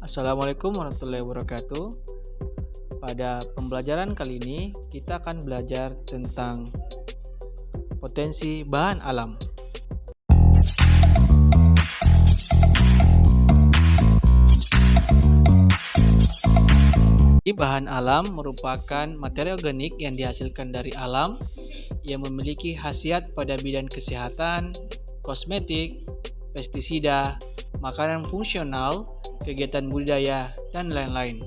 Assalamualaikum warahmatullahi wabarakatuh. Pada pembelajaran kali ini kita akan belajar tentang potensi bahan alam. Bahan alam merupakan materi organik yang dihasilkan dari alam yang memiliki khasiat pada bidang kesehatan, kosmetik, pestisida, makanan fungsional, kegiatan budidaya, dan lain-lain.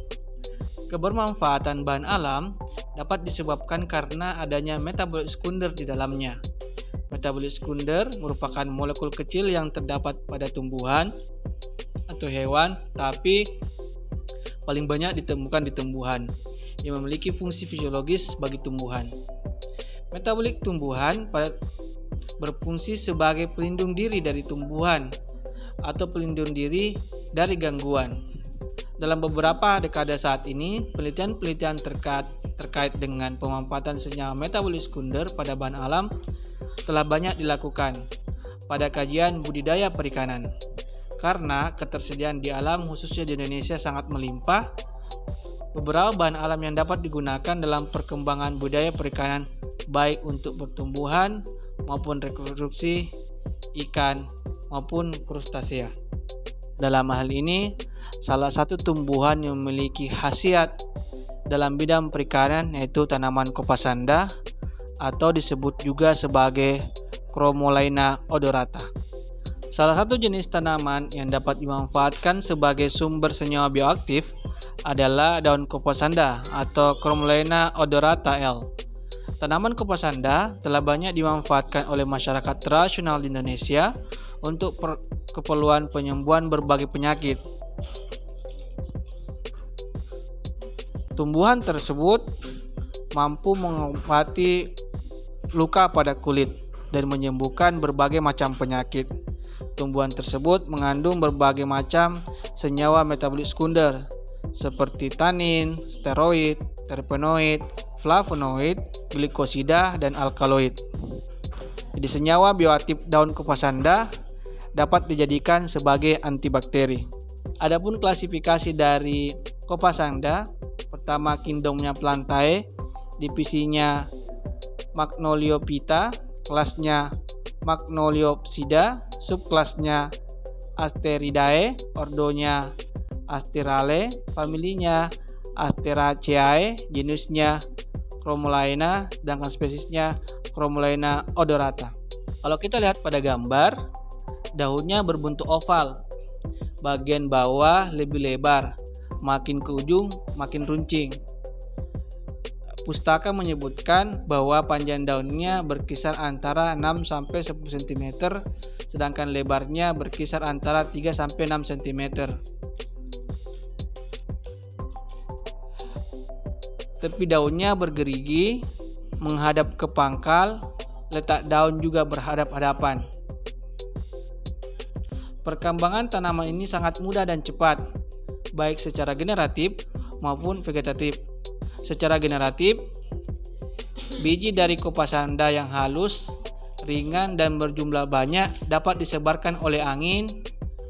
Kebermanfaatan bahan alam dapat disebabkan karena adanya metabolit sekunder di dalamnya. Metabolit sekunder merupakan molekul kecil yang terdapat pada tumbuhan atau hewan, tapi paling banyak ditemukan di tumbuhan yang memiliki fungsi fisiologis bagi tumbuhan. Metabolit tumbuhan berfungsi sebagai pelindung diri dari tumbuhan atau pelindung diri dari gangguan. Dalam beberapa dekade saat ini, penelitian-penelitian terkait dengan pemanfaatan senyawa metabolit sekunder pada bahan alam telah banyak dilakukan pada kajian budidaya perikanan. Karena ketersediaan di alam khususnya di Indonesia sangat melimpah, beberapa bahan alam yang dapat digunakan dalam perkembangan budidaya perikanan baik untuk pertumbuhan maupun reproduksi ikan maupun krustasea. Dalam hal ini, salah satu tumbuhan yang memiliki khasiat dalam bidang perikanan yaitu tanaman Coppasanda atau disebut juga sebagai Chromolaena odorata. Salah satu jenis tanaman yang dapat dimanfaatkan sebagai sumber senyawa bioaktif adalah daun Coppasanda atau Chromolaena odorata L. Tanaman Coppasanda telah banyak dimanfaatkan oleh masyarakat tradisional di Indonesia untuk keperluan penyembuhan berbagai penyakit. Tumbuhan tersebut mampu mengobati luka pada kulit dan menyembuhkan berbagai macam penyakit. Tumbuhan tersebut mengandung berbagai macam senyawa metabolit sekunder seperti tanin, steroid, terpenoid, flavonoid, glikosida, dan alkaloid. Jadi senyawa bioaktif daun Coppasanda dapat dijadikan sebagai antibakteri. Adapun klasifikasi dari Coppasanda, pertama kingdomnya Plantae, divisinya Magnoliophyta, kelasnya Magnoliopsida, subkelasnya Asteridae, ordonya Asterale, familinya Asteraceae, genusnya Chromolaena, sedangkan spesiesnya Chromolaena odorata. Kalau kita lihat pada gambar, daunnya berbentuk oval, bagian bawah lebih lebar, makin ke ujung makin runcing. Pustaka menyebutkan bahwa panjang daunnya berkisar antara 6-10 cm, sedangkan lebarnya berkisar antara 3-6 cm. Tepi daunnya bergerigi, menghadap ke pangkal, letak daun juga berhadap-hadapan. Perkembangan tanaman ini sangat mudah dan cepat, baik secara generatif maupun vegetatif. Secara generatif, biji dari Coppasanda yang halus, ringan, dan berjumlah banyak dapat disebarkan oleh angin,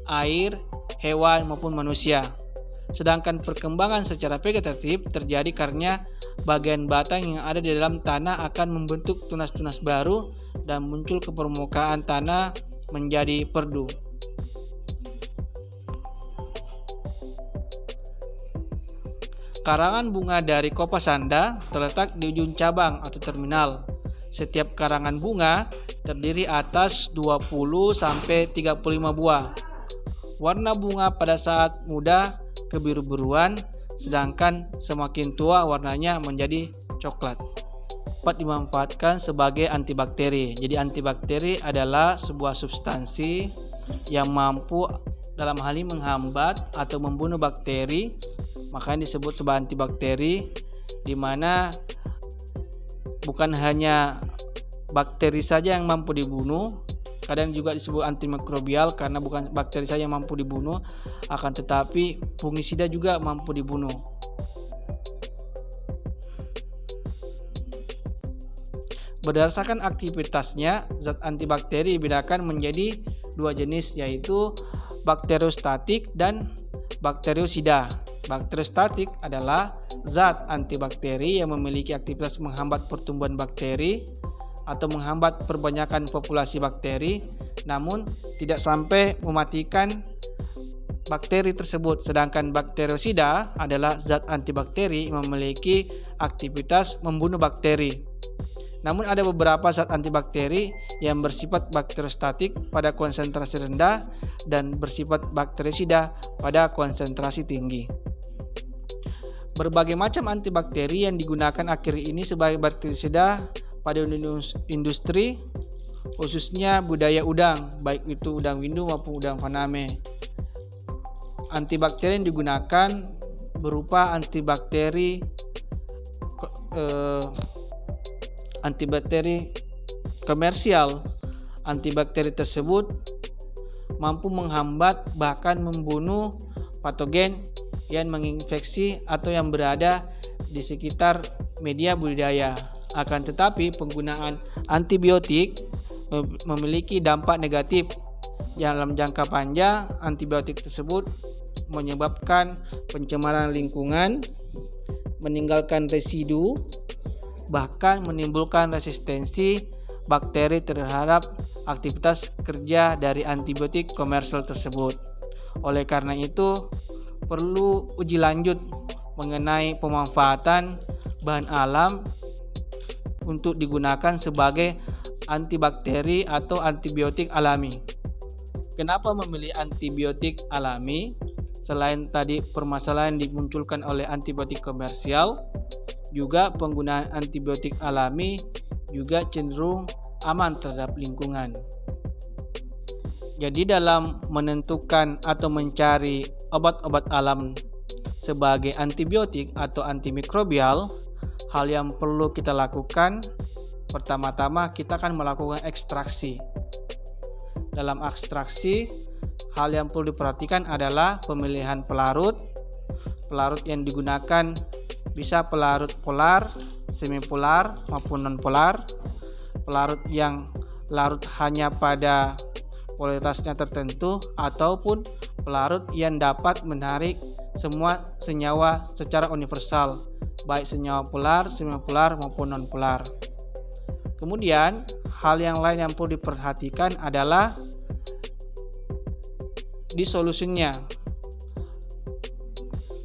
air, hewan, maupun manusia. Sedangkan perkembangan secara vegetatif terjadi karena bagian batang yang ada di dalam tanah akan membentuk tunas-tunas baru dan muncul ke permukaan tanah menjadi perdu. Karangan bunga dari Coppasanda terletak di ujung cabang atau terminal. Setiap karangan bunga terdiri atas 20-35 buah. Warna bunga pada saat muda kebiru-biruan, sedangkan semakin tua warnanya menjadi coklat. Dapat dimanfaatkan sebagai antibakteri. Jadi antibakteri adalah sebuah substansi yang mampu dalam hal ini menghambat atau membunuh bakteri, makanya disebut sebagai antibakteri, di mana bukan hanya bakteri saja yang mampu dibunuh, kadang juga disebut antimikrobial karena bukan bakteri saja yang mampu dibunuh, akan tetapi fungisida juga mampu dibunuh. Berdasarkan aktivitasnya, zat antibakteri dibedakan menjadi dua jenis, yaitu bakteriostatik dan bakteriosida. Bakteriostatik adalah zat antibakteri yang memiliki aktivitas menghambat pertumbuhan bakteri atau menghambat perbanyakan populasi bakteri, namun tidak sampai mematikan bakteri tersebut. Sedangkan bakteriosida adalah zat antibakteri yang memiliki aktivitas membunuh bakteri. Namun ada beberapa zat antibakteri yang bersifat bakteriostatik pada konsentrasi rendah dan bersifat bakteriosida pada konsentrasi tinggi. Berbagai macam antibakteri yang digunakan akhir ini sebagai bakteriosida pada industri, khususnya budidaya udang, baik itu udang windu maupun udang faname. Antibakteri yang digunakan berupa antibakteri komersial. Antibakteri tersebut mampu menghambat bahkan membunuh patogen yang menginfeksi atau yang berada di sekitar media budidaya. Akan tetapi penggunaan antibiotik memiliki dampak negatif. Dalam jangka panjang, antibiotik tersebut menyebabkan pencemaran lingkungan, meninggalkan residu, bahkan menimbulkan resistensi bakteri terhadap aktivitas kerja dari antibiotik komersial tersebut. Oleh karena itu, perlu uji lanjut mengenai pemanfaatan bahan alam untuk digunakan sebagai antibakteri atau antibiotik alami. Kenapa memilih antibiotik alami? Selain tadi permasalahan dimunculkan oleh antibiotik komersial, juga penggunaan antibiotik alami juga cenderung aman terhadap lingkungan. Jadi dalam menentukan atau mencari obat-obat alam sebagai antibiotik atau antimikrobial, hal yang perlu kita lakukan, pertama-tama kita akan melakukan ekstraksi. Dalam ekstraksi, hal yang perlu diperhatikan adalah pemilihan pelarut. Pelarut yang digunakan bisa pelarut polar, semipolar maupun non-polar. Pelarut yang larut hanya pada polaritasnya tertentu ataupun pelarut yang dapat menarik semua senyawa secara universal, baik senyawa polar, semipolar maupun non-polar. Kemudian, hal yang lain yang perlu diperhatikan adalah dissolutionnya.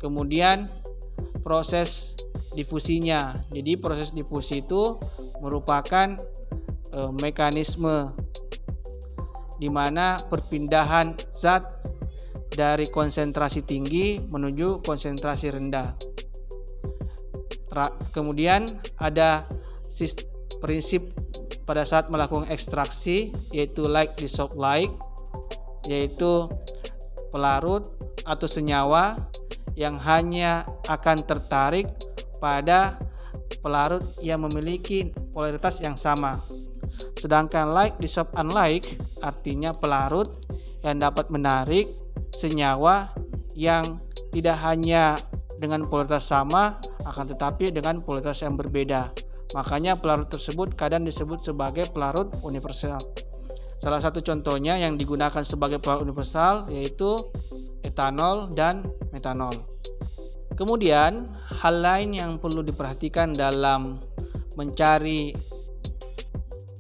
Kemudian, proses difusinya. Jadi, proses difusi itu merupakan mekanisme di mana perpindahan zat dari konsentrasi tinggi menuju konsentrasi rendah. Kemudian, ada prinsip pada saat melakukan ekstraksi, yaitu like dissolve like, yaitu pelarut atau senyawa yang hanya akan tertarik pada pelarut yang memiliki polaritas yang sama. Sedangkan like dissolve unlike artinya pelarut yang dapat menarik senyawa yang tidak hanya dengan polaritas sama, akan tetapi dengan polaritas yang berbeda. Makanya pelarut tersebut kadang disebut sebagai pelarut universal. Salah satu contohnya yang digunakan sebagai pelarut universal yaitu etanol dan metanol. Kemudian, hal lain yang perlu diperhatikan dalam mencari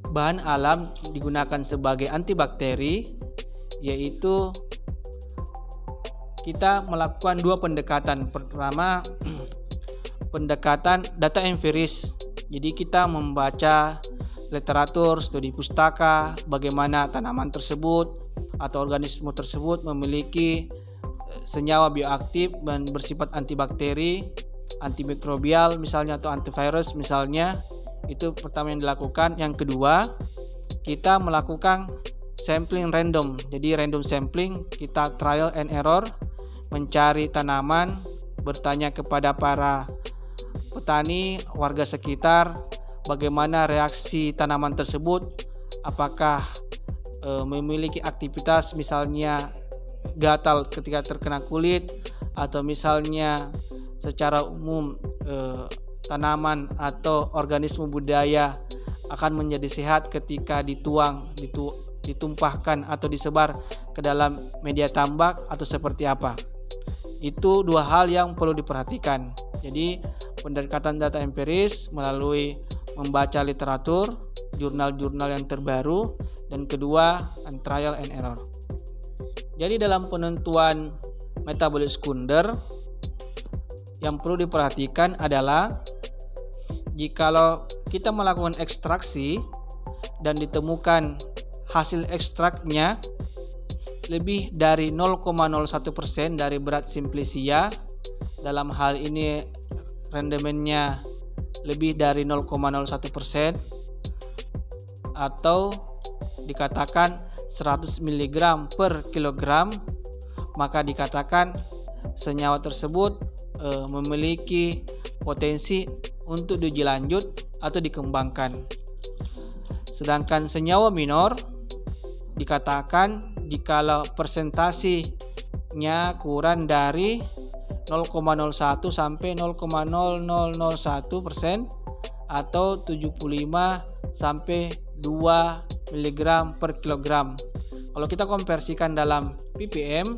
bahan alam digunakan sebagai antibakteri, yaitu kita melakukan dua pendekatan. Pertama, pendekatan data empiris. Jadi kita membaca literatur, studi pustaka, bagaimana tanaman tersebut atau organisme tersebut memiliki senyawa bioaktif dan bersifat antibakteri, antimikrobial misalnya atau antivirus misalnya. Itu pertama yang dilakukan. Yang kedua, kita melakukan sampling random. Jadi random sampling, kita trial and error, mencari tanaman, bertanya kepada para petani, warga sekitar, bagaimana reaksi tanaman tersebut, apakah memiliki aktivitas misalnya gatal ketika terkena kulit, atau misalnya secara umum tanaman atau organisme budidaya akan menjadi sehat ketika ditumpahkan atau disebar ke dalam media tambak atau seperti apa. Itu dua hal yang perlu diperhatikan. Jadi pendekatan data empiris melalui membaca literatur, jurnal-jurnal yang terbaru, dan kedua trial and error. Jadi dalam penentuan metabolit sekunder yang perlu diperhatikan adalah jikalau kita melakukan ekstraksi dan ditemukan hasil ekstraknya lebih dari 0,01% dari berat simplicia, dalam hal ini rendemennya lebih dari 0,01%, atau dikatakan 100 mg per kilogram, maka dikatakan senyawa tersebut memiliki potensi untuk diuji lanjut atau dikembangkan. Sedangkan senyawa minor dikatakan jikalau persentasinya kurang dari 0,01 sampai 0,0001% atau 75 sampai 2 mg per kilogram. Kalau kita konversikan dalam ppm,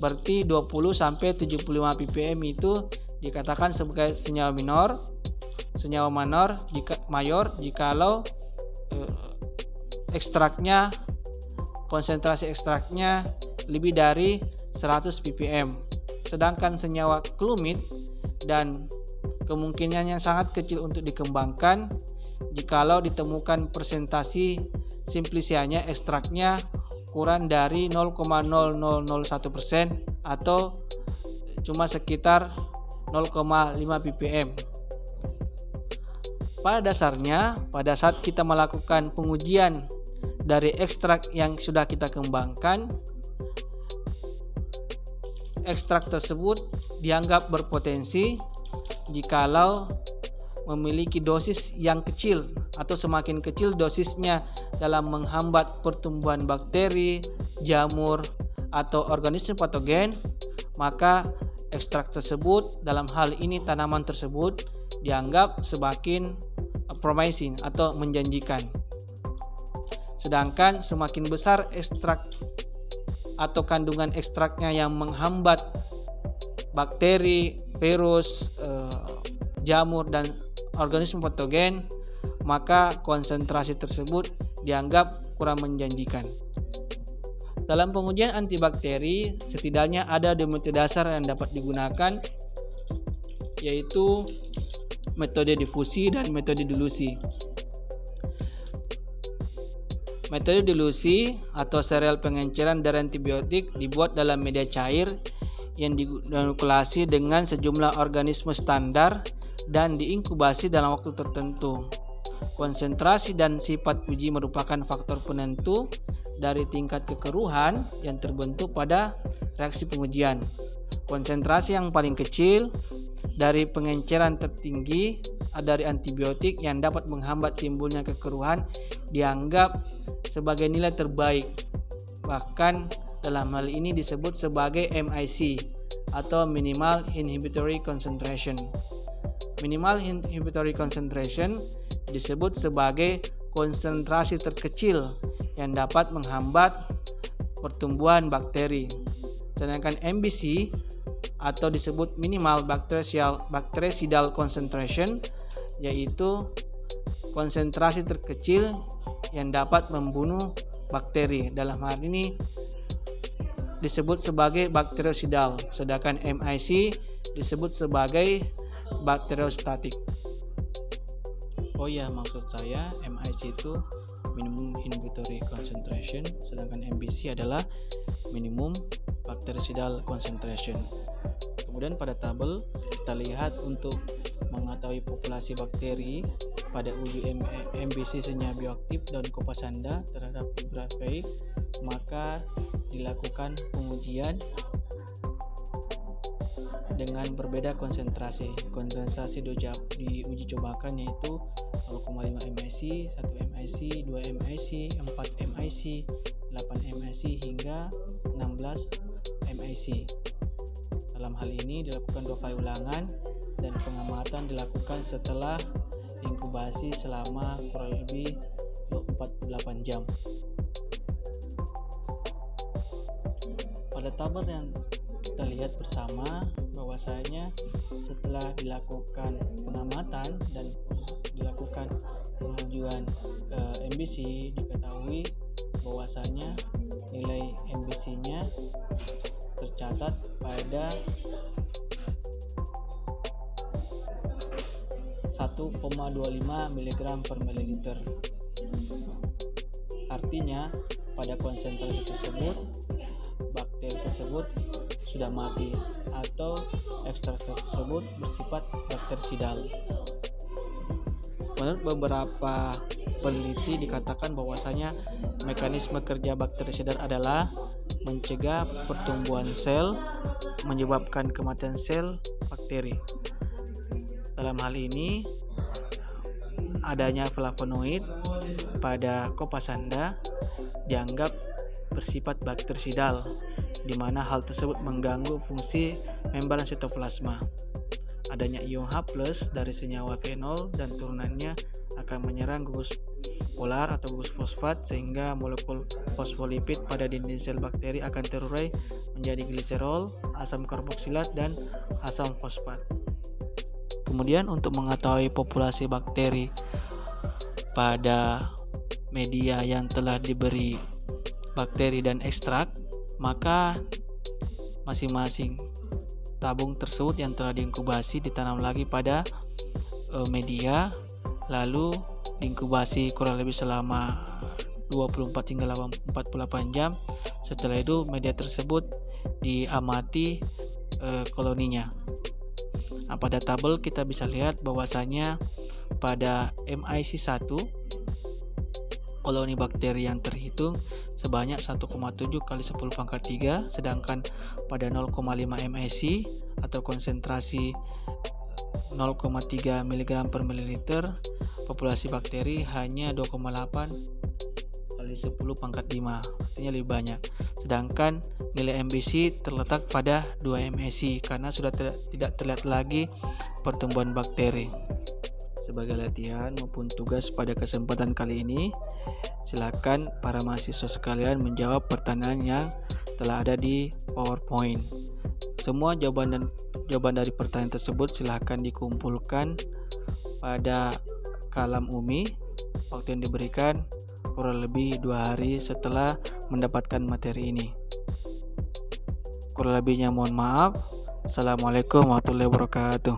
berarti 20 sampai 75 ppm itu dikatakan sebagai senyawa minor. Senyawa mayor jikalau konsentrasi ekstraknya lebih dari 100 ppm. Sedangkan senyawa klumid dan kemungkinannya sangat kecil untuk dikembangkan jikalau ditemukan presentasi simplicianya ekstraknya kurang dari 0,0001% atau cuma sekitar 0,5 ppm. Pada dasarnya, pada saat kita melakukan pengujian dari ekstrak yang sudah kita kembangkan, ekstrak tersebut dianggap berpotensi jikalau memiliki dosis yang kecil atau semakin kecil dosisnya dalam menghambat pertumbuhan bakteri, jamur, atau organisme patogen, maka ekstrak tersebut, dalam hal ini tanaman tersebut, dianggap semakin promising atau menjanjikan. Sedangkan semakin besar ekstrak atau kandungan ekstraknya yang menghambat bakteri, virus, jamur, dan organisme patogen, maka konsentrasi tersebut dianggap kurang menjanjikan. Dalam pengujian antibakteri, setidaknya ada dua metode dasar yang dapat digunakan, yaitu metode difusi dan metode dilusi. Metode dilusi atau serial pengenceran dari antibiotik dibuat dalam media cair yang diinokulasi dengan sejumlah organisme standar dan diinkubasi dalam waktu tertentu. Konsentrasi dan sifat uji merupakan faktor penentu dari tingkat kekeruhan yang terbentuk pada reaksi pengujian. Konsentrasi yang paling kecil dari pengenceran tertinggi dari antibiotik yang dapat menghambat timbulnya kekeruhan dianggap sebagai nilai terbaik. Bahkan dalam hal ini disebut sebagai MIC atau Minimal Inhibitory Concentration. Minimal Inhibitory Concentration disebut sebagai konsentrasi terkecil yang dapat menghambat pertumbuhan bakteri. Sedangkan MBC atau disebut Minimal Bactericidal Concentration yaitu konsentrasi terkecil yang dapat membunuh bakteri. Dalam hal ini disebut sebagai bakteriosidal, sedangkan MIC disebut sebagai bakteriostatik. Oh ya, maksud saya MIC itu minimum inhibitory concentration, sedangkan MBC adalah minimum bactericidal concentration. Kemudian pada tabel kita lihat untuk mengetahui populasi bakteri pada uji MBC senyawa bioaktif daun kopas sanda terhadap fibrapheic, maka dilakukan pengujian dengan berbeda konsentrasi. Konsentrasi diuji cobakan yaitu 0,5 MIC, 1 MIC, 2 MIC, 4 MIC, 8 MIC hingga 16 MIC. Dalam hal ini dilakukan 2 kali ulangan dan pengamatan dilakukan setelah inkubasi selama kurang lebih 48 jam. Pada tabel yang kita lihat bersama bahwasanya setelah dilakukan pengamatan dan dilakukan pengujian MBC, diketahui bahwasanya nilai MBC-nya tercatat pada 1,25 mg per mililiter. Artinya pada konsentrasi tersebut bakteri tersebut sudah mati atau ekstrak tersebut bersifat bakterisidal. Menurut beberapa peneliti dikatakan bahwasanya mekanisme kerja bakterisidal adalah mencegah pertumbuhan sel, menyebabkan kematian sel bakteri. Dalam hal ini, adanya flavonoid pada Copaxantha dianggap bersifat bakterisidal, di mana hal tersebut mengganggu fungsi membran sitoplasma. Adanya ion H+ dari senyawa fenol dan turunannya akan menyerang gugus polar atau gugus fosfat, sehingga molekul fosfolipid pada dinding sel bakteri akan terurai menjadi gliserol, asam karboksilat, dan asam fosfat. Kemudian untuk mengetahui populasi bakteri pada media yang telah diberi bakteri dan ekstrak, maka masing-masing tabung tersebut yang telah diinkubasi ditanam lagi pada media, lalu diinkubasi kurang lebih selama 24 hingga 48 jam. Setelah itu media tersebut diamati koloninya. Nah, pada tabel kita bisa lihat bahwasanya pada MIC1 koloni bakteri yang terhitung sebanyak 1,7 kali 10 pangkat 3, sedangkan pada 0,5 MIC atau konsentrasi 0,3 mg per mililiter, populasi bakteri hanya 2,8 kali 10 pangkat 5, artinya lebih banyak. Sedangkan nilai MBC terletak pada 2 MSI karena sudah tidak terlihat lagi pertumbuhan bakteri. Sebagai latihan maupun tugas pada kesempatan kali ini, silakan para mahasiswa sekalian menjawab pertanyaan yang telah ada di PowerPoint. Semua jawaban dari pertanyaan tersebut silakan dikumpulkan pada kalam Umi. Waktu yang diberikan kurang lebih 2 hari setelah mendapatkan materi ini. Kurang lebihnya mohon maaf. Assalamualaikum warahmatullahi wabarakatuh.